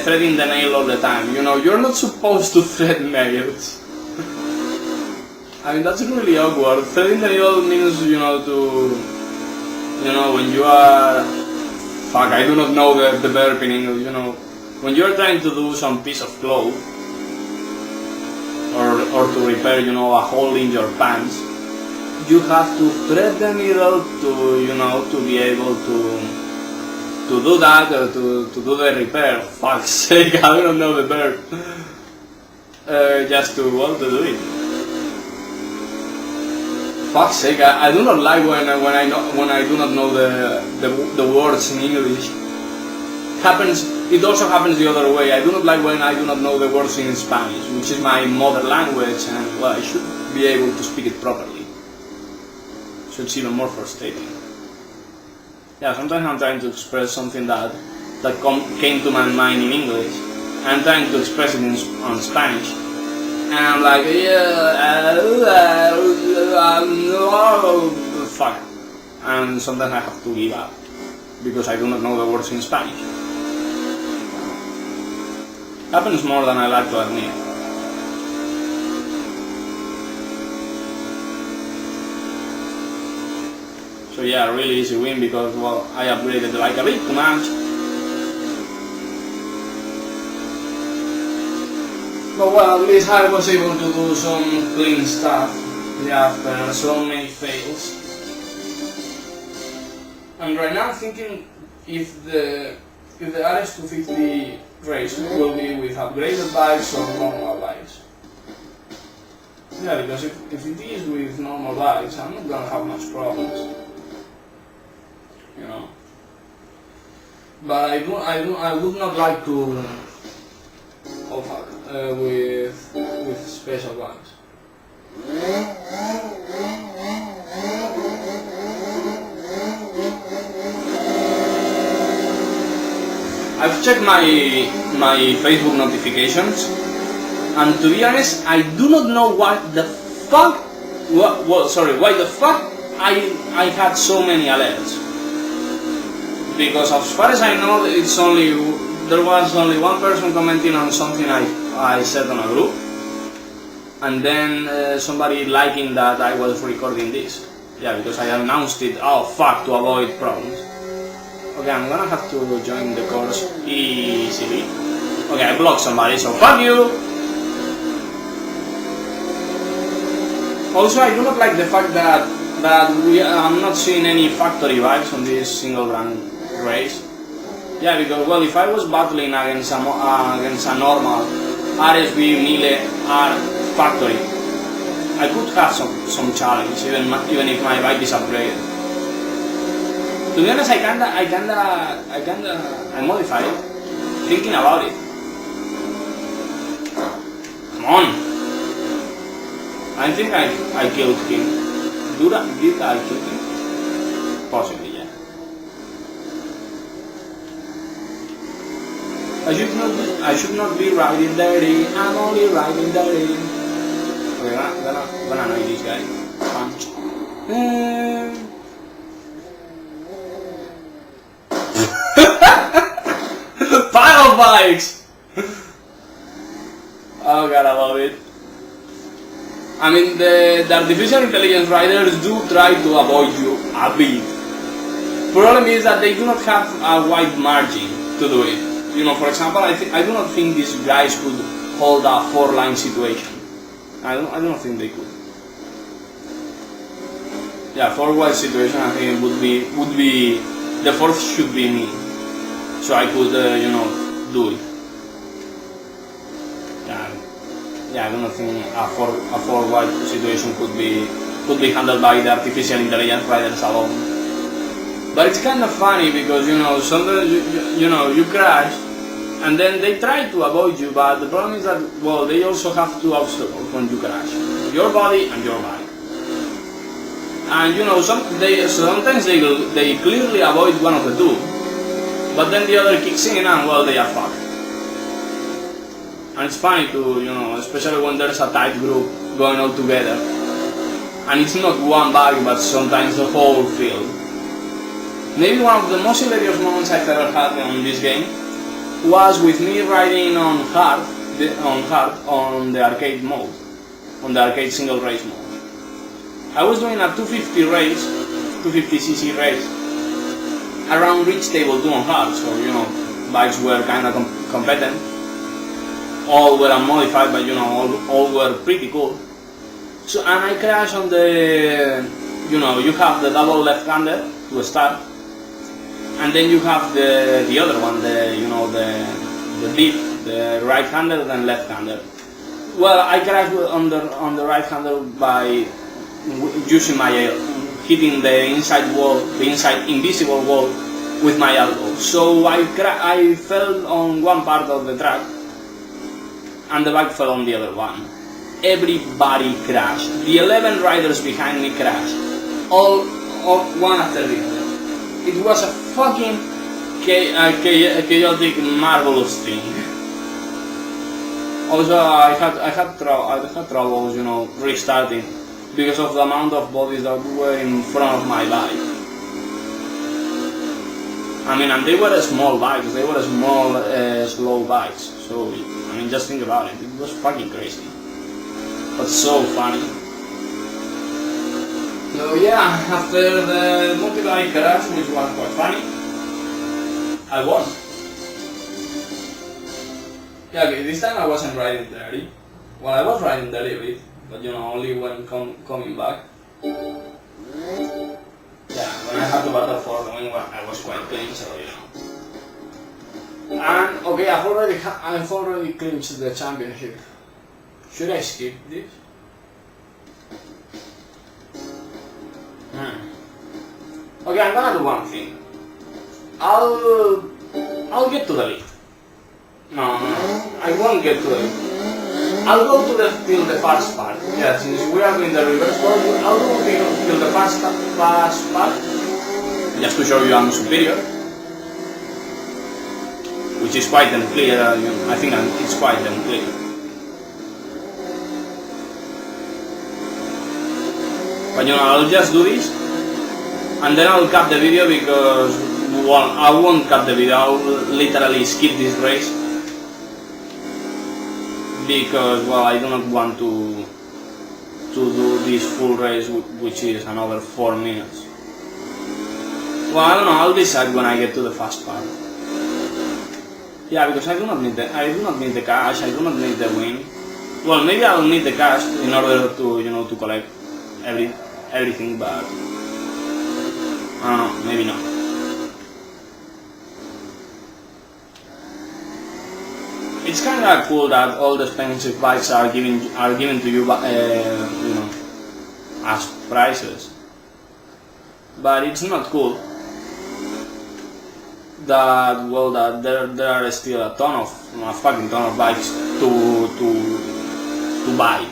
threading the nail all the time. You know, you're not supposed to thread nails. I mean, that's really awkward. Threading the needle means, you know, when you are... Fuck, I do not know the verb in English, you know. When you're trying to do some piece of cloth, or to repair, you know, a hole in your pants, you have to thread the needle to, you know, to be able to do that, or to do the repair. Fuck's sake, I don't know the verb. Just to do it. Fuck's sake, I do not like when I do not know the words in English. It also happens the other way. I do not like when I do not know the words in Spanish, which is my mother language, and well, I should be able to speak it properly. So it's even more frustrating. Yeah, sometimes I'm trying to express something that came to my mind in English, I'm trying to express it on Spanish, and I'm like, fuck, and sometimes I have to give up because I do not know the words in Spanish. Happens more than I like to admit. So yeah, really easy win because, well, I upgraded like a bit too much. But well, at least I was able to do some clean stuff after so many fails. And right now I'm thinking if the RS250 race will be with upgraded bikes or normal bikes. Yeah, because if it is with normal bikes, I'm not gonna have much problems. You know. But I would not like to with special bikes. I've checked my Facebook notifications, and to be honest, I do not know why the fuck I had so many alerts. Because as far as I know, there was only one person commenting on something I said on a group, and then somebody liking that I was recording this. Yeah, because I announced it, oh fuck, to avoid problems. Okay, I'm gonna have to join the course easily. Okay, I blocked somebody, so fuck you! Also, I do not like the fact that I'm not seeing any factory bikes on this single brand race. Yeah, because, well, if I was battling against a normal RSB Mille R factory, I could have some challenge, even if my bike is upgraded. To be honest, I modified it, thinking about it. Come on! I think I killed him. Did I kill him? Possibly, yeah. I should not be riding dirty. I'm only riding dirty. Okay, gonna annoy this guy. Punch. Pile of bikes! Oh god, I love it. I mean, the artificial intelligence riders do try to avoid you a bit. Problem is that they do not have a wide margin to do it. You know, for example, I do not think these guys could hold a 4-line situation. I don't think they could. Yeah, 4-wide situation, I think it would be the fourth should be me, so I could do it. Yeah, I don't think a 4-wide situation could be handled by the artificial intelligence riders alone. But it's kind of funny because sometimes you crash, and then they try to avoid you. But the problem is that, well, they also have two obstacles when you crash: your body and your bike. And sometimes they clearly avoid one of the two, but then the other kicks in, and well, they are fucked. And it's funny to, especially when there's a tight group going all together. And it's not one bike, but sometimes the whole field. Maybe one of the most hilarious moments I've ever had on this game was with me riding on hard on the arcade mode, on the arcade single race mode. I was doing a 250cc race around Reach Table 2 on hard, so bikes were kind of competent. All were unmodified, but all were pretty cool. So, and I crashed on the, you have the double left-hander to start, and then you have the other one, the dip, the right-hander and left-hander. Well, I crashed on the right-hander by using my hitting the inside wall, the inside invisible wall, with my elbow. So I fell on one part of the track, and the bike fell on the other one. Everybody crashed. The 11 riders behind me crashed. All one after the other. It was a fucking chaotic, marvelous thing. Also, I had troubles, you know, restarting because of the amount of bodies that were in front of my bike. I mean, and they were small bikes, they were small, slow bikes. So, I mean, just think about it. It was fucking crazy, but so funny. So yeah, after the Motegi crash, which was quite funny, I won. Yeah, okay, this time I wasn't riding dirty. Well, I was riding dirty a bit, but you know, only when coming back. Yeah, when I had to battle for the win, I was quite clean, so you know. And okay, I've already clinched the championship. Should I skip this? Okay, I'm gonna do one thing. I'll get to the lead. No, I won't get to the lead. I'll go to till the fast part. Yeah, since we are doing the reverse course, I'll go till the fast part, just to show you I'm superior, which is quite unclear. I think it's quite unclear. But you know, I'll just do this, and then I'll cut the video because, well, I won't cut the video. I'll literally skip this race because, well, I do not want to do this full race, which is another 4 minutes. Well, I don't know. I'll decide when I get to the fast part. Yeah, because I do not need the cash. I do not need the win. Well, maybe I'll need the cash in order to, you know, to collect everything, but I don't know, maybe not. It's kind of cool that all the expensive bikes are given to you, you know, as prizes. But it's not cool that, well, that there are still a fucking ton of bikes to buy.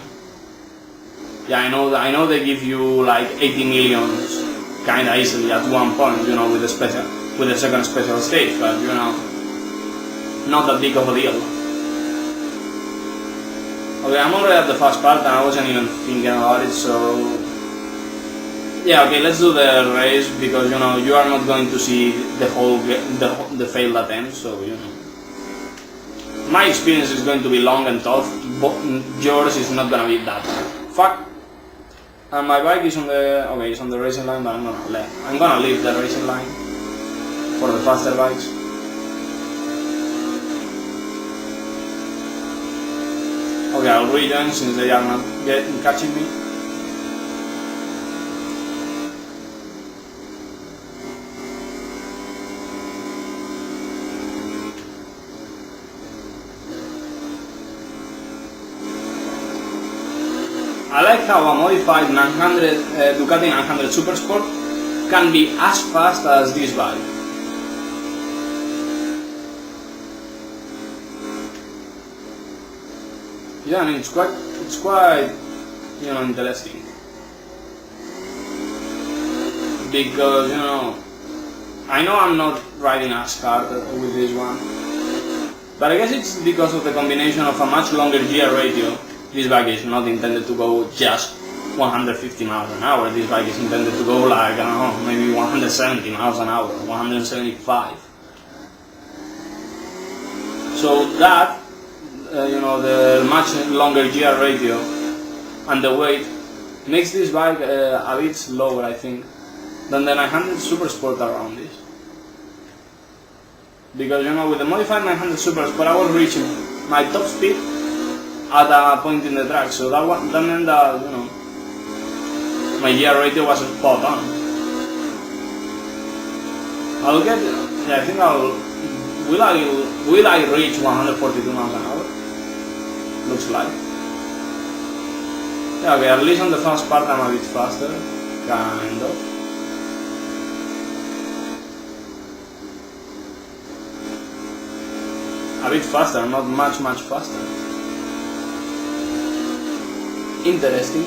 Yeah, I know they give you like 80 millions kinda easily at one point, you know, with the second special stage, but you know, not that big of a deal. Okay, I'm already at the fast part and I wasn't even thinking about it, so yeah, okay, let's do the race because, you know, you are not going to see the failed attempt, so you know. My experience is going to be long and tough, but yours is not gonna be that. Fuck. And my bike is on the it's on the racing line, but I'm gonna leave the racing line for the faster bikes. Okay, I'll rejoin since they are not catching me. I like how a modified 900 Ducati 900 Supersport can be as fast as this bike. Yeah, I mean, it's quite, you know, interesting. Because, you know I'm not riding as hard with this one. But I guess it's because of the combination of a much longer gear ratio. This bike is not intended to go just 150 miles an hour. This bike is intended to go like, I don't know, maybe 170 miles an hour, 175. So that, you know, the much longer gear ratio and the weight makes this bike a bit slower, I think, than the 900 Supersport around this. Because, you know, with the modified 900 Supersport I was reaching my top speed at a point in the track, so that meant that, you know, my gear ratio was spot on. I think will I reach 142 miles an hour? Looks like. Yeah, okay, at least on the fast part I'm a bit faster, kind of. A bit faster, not much faster. Interesting.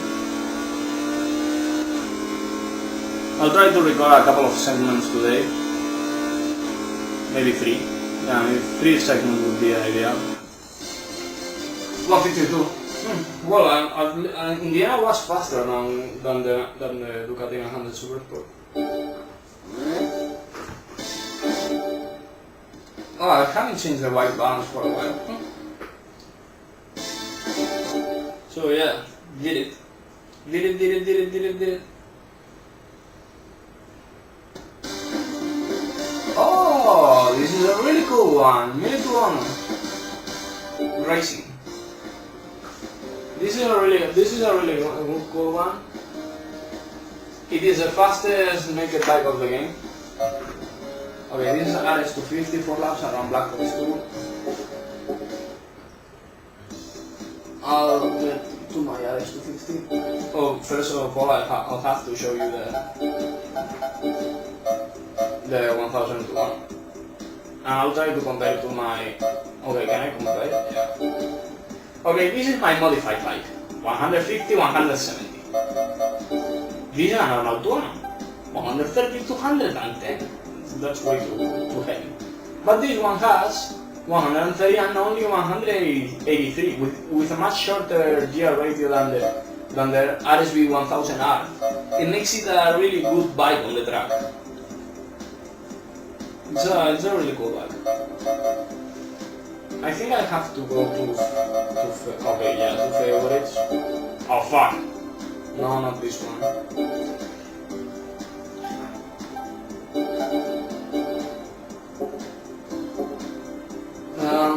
I'll try to record a couple of segments today. Maybe 3. Yeah, maybe 3 segments would be ideal. 152. Well, in the end I was faster than the Ducati 100 Supersport. Oh, I haven't changed the white balance for a while. So yeah, did it. Oh, this is a really cool one. Minute to honor. Racing. This is a really cool one. It is the fastest naked bike of the game. Okay, this is an RS250, 4 laps around Black Forest 2. I'll get to my RS250. Oh, first of all, I'll have to show you the 1001. And I'll try to compare to my... Okay, can I compare? Yeah. Okay, this is my modified bike. 150, 170. This is an normal tuono. 130, 210. That's way too heavy. But this one has 130 and only 183 with a much shorter gear ratio than the RSV 1000R. It makes it a really good bike on the track. It's a really cool bike. I think I have to go to favorites. Oh fuck! No, not this one.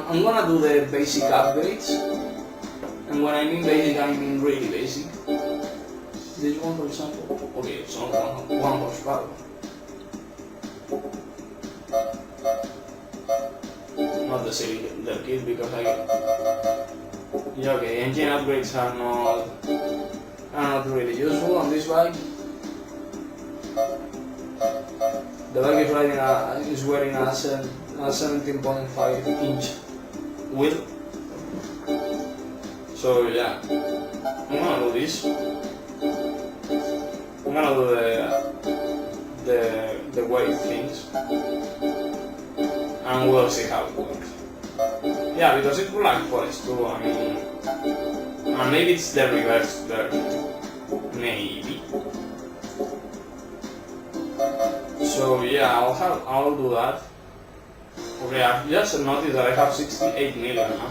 I'm gonna do the basic upgrades, and when I mean basic, I mean really basic. This one, for example, okay, it's only 1 horsepower. Not the cylinder kit because okay, engine upgrades are not really useful on this bike. The bike is wearing a 17.5 inch wheel. So yeah, I'm gonna do this. I'm gonna do the weight things, and we'll see how it works. Yeah, because it's Black Forest too. I mean, and maybe it's the reverse there. Maybe. So yeah, I'll do that. Okay, I've just noticed that I have 68 million now.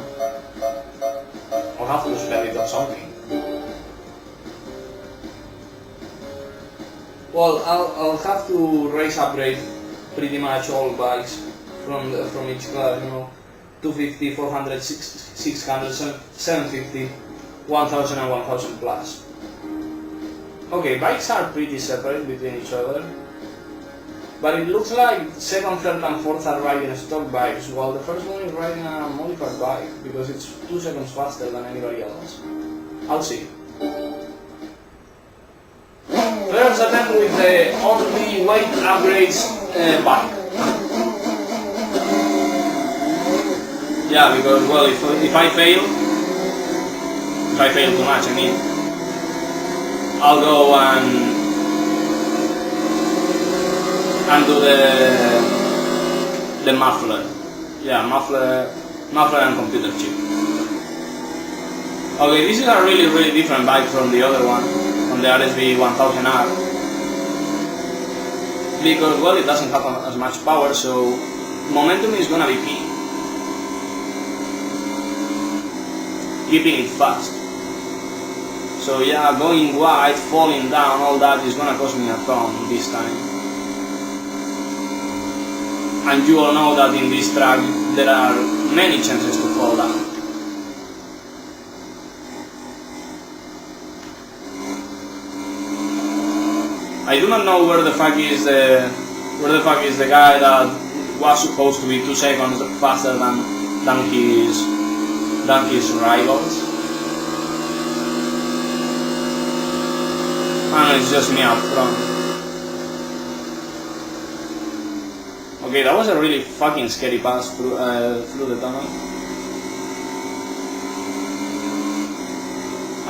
I'll have to spend it on something. Well, I'll have to race upgrade pretty much all bikes from each class, you know, 250, 400, 600, 750, 1000 and 1000 plus. Okay, bikes are pretty separate between each other. But it looks like 2nd, 3rd and 4th are riding stock bikes, while the first one is riding a modified bike, because it's 2 seconds faster than anybody else. I'll see. Let's attempt with the only weight upgrades bike. Yeah, because, well, if I fail too much, I mean, I'll go and do the muffler. Yeah, muffler and computer chip. Okay, this is a really different bike from the other one, from the RSV 1000R. Because, well, it doesn't have as much power, so momentum is gonna be key. Keeping it fast. So yeah, going wide, falling down, all that is gonna cost me a ton this time. And you all know that in this track there are many chances to fall down. I do not know where the fuck is the guy that was supposed to be 2 seconds faster than his rivals. And it's just me up front. Okay, that was a really fucking scary pass through the tunnel.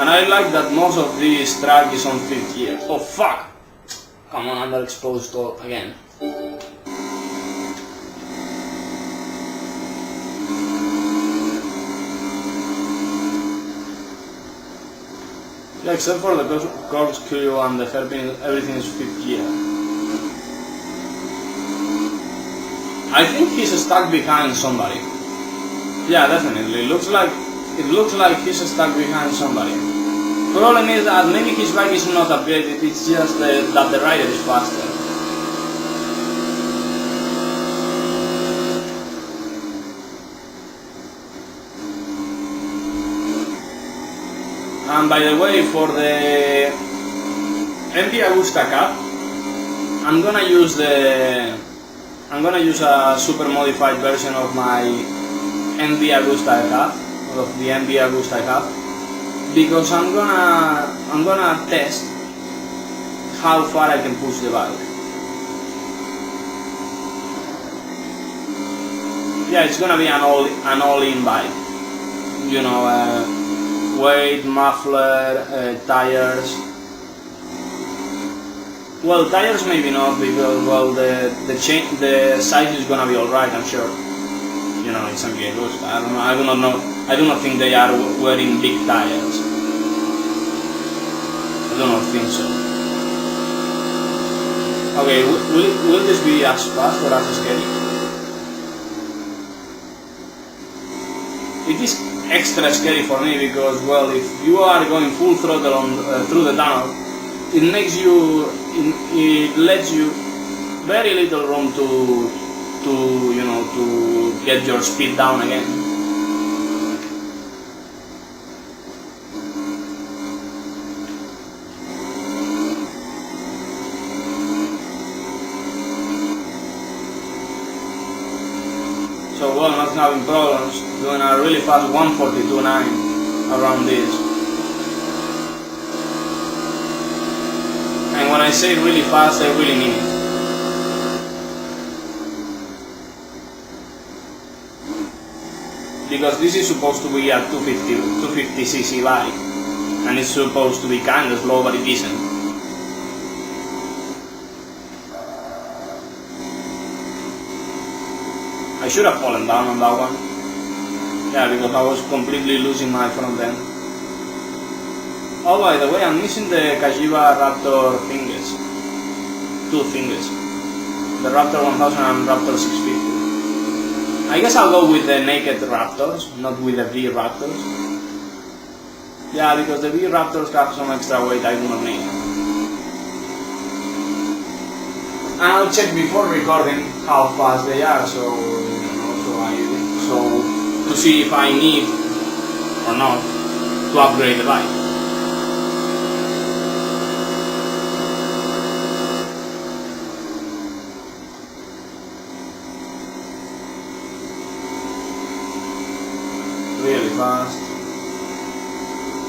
And I like that most of this track is on 5th gear. Oh fuck! Come on, underexposed all again. Yeah, except for the corkscrew and the hairpin, everything is 5th gear. I think he's stuck behind somebody. Yeah, definitely. It looks like he's stuck behind somebody. Problem is that maybe his bike is not upgraded, it's just that the rider is faster. And by the way, for the MP Agusta Cup, I'm gonna use a super modified version of my NB Agusta Cup, of the NB Agusta Cup, because I'm gonna test how far I can push the bike. Yeah, it's gonna be an all-in bike. You know, weight, muffler, tires. Well, tires maybe not, because well the size is gonna be alright, I'm sure. You know, it's MV Agusta. I do not think they are wearing big tires. I do not think so. Okay, will this be as fast or as scary? It is extra scary for me because, well, if you are going full throttle through the tunnel, it lets you very little room to get your speed down again. So, well, not having problems doing a really fast 142.9 around this. And when I say really fast, I really mean it. Because this is supposed to be a 250cc bike, and it's supposed to be kinda slow, but it isn't. I should have fallen down on that one. Yeah, because I was completely losing my front end. Oh, by the way, I'm missing the Kajiba Raptor fingers. 2 fingers. The Raptor 1000 and Raptor 650. I guess I'll go with the naked Raptors, not with the V Raptors. Yeah, because the V Raptors have some extra weight I do not need. And I'll check before recording how fast they are, so to see if I need or not to upgrade the bike. Really fast.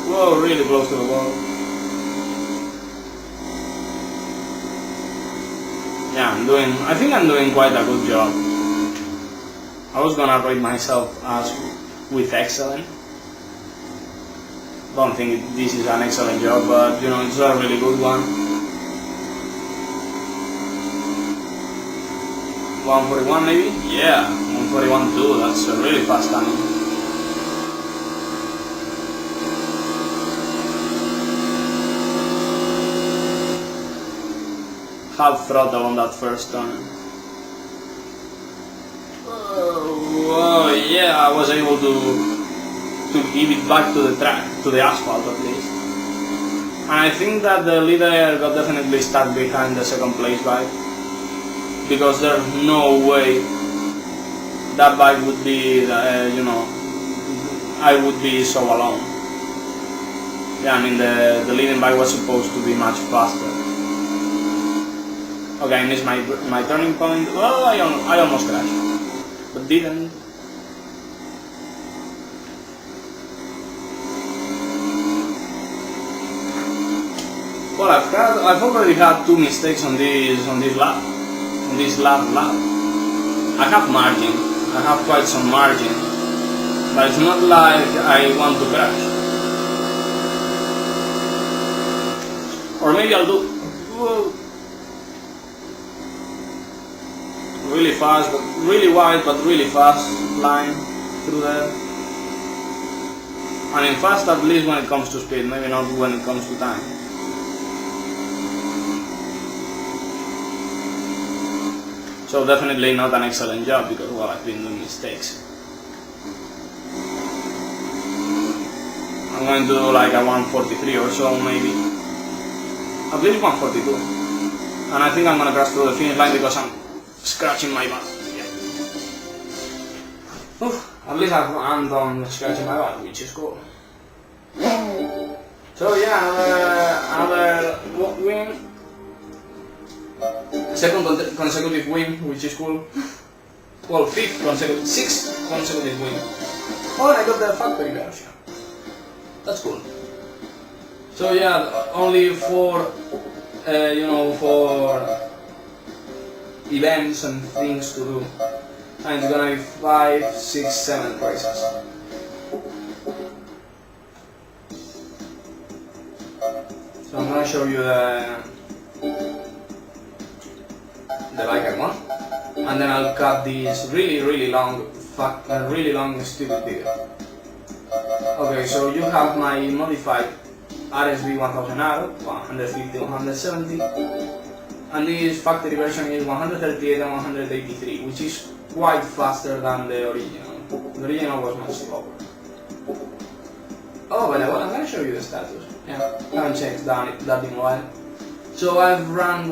Whoa, really close to the wall. Yeah, I think I'm doing quite a good job. I was gonna rate myself as with excellent. Don't think this is an excellent job, but you know, it's a really good one. 141 maybe? Yeah, 141 too, that's a really fast time. Half throttle on that first turn. Oh yeah, I was able to give it back to the track, to the asphalt at least. And I think that the leader got definitely stuck behind the second place bike, because there's no way that bike would be, I would be so alone. Yeah, I mean the leading bike was supposed to be much faster. Okay, I missed my turning point. Well, I almost crashed, but didn't. Well, I've already had 2 mistakes on this lap, on this lap. I have margin. I have quite some margin, but it's not like I want to crash. Or maybe I'll do. Whoa. Really fast, but really wide, but really fast line through there. I mean fast at least when it comes to speed, maybe not when it comes to time. So definitely not an excellent job because, well, I've been doing mistakes. I'm going to do like a 143 or so maybe. At least 142. And I think I'm going to crash through the finish line because I'm scratching my butt. Yeah. Oof, at least I'm done scratching my butt, which is cool. So yeah, another win. Second consecutive win, which is cool. Well, sixth consecutive win. Oh, and I got the factory version. That's cool. So yeah, only for for events and things to do. And it's gonna be 5, 6, 7 races. So I'm gonna show you the bike I want, and then I'll cut this really long stupid video. Okay, so you have my modified RSV 1000R, 150, 170, and this factory version is 138 and 183, which is quite faster than the original. The original was much slower. Oh, but I'm gonna show you the status. Yeah, I haven't checked that in a while. So I've run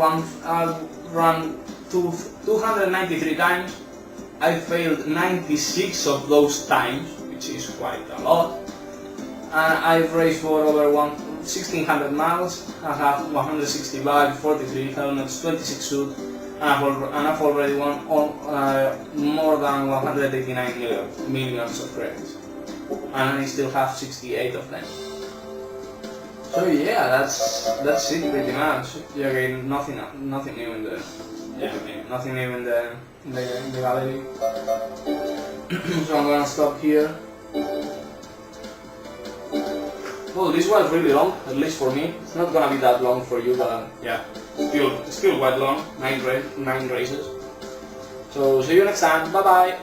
293 times. I failed 96 of those times, which is quite a lot. And I've raced for over 1600 miles. I have 160 bikes, 43 helmets, 26 suits, and I've already won more than 189 millions of credits. And I still have 68 of them. So yeah, that's it pretty much. Yeah, okay, nothing new in the nothing new in the gallery. So I'm gonna stop here. Well, this was really long, at least for me. It's not gonna be that long for you, but yeah, still quite long. 9 races. So see you next time. Bye bye.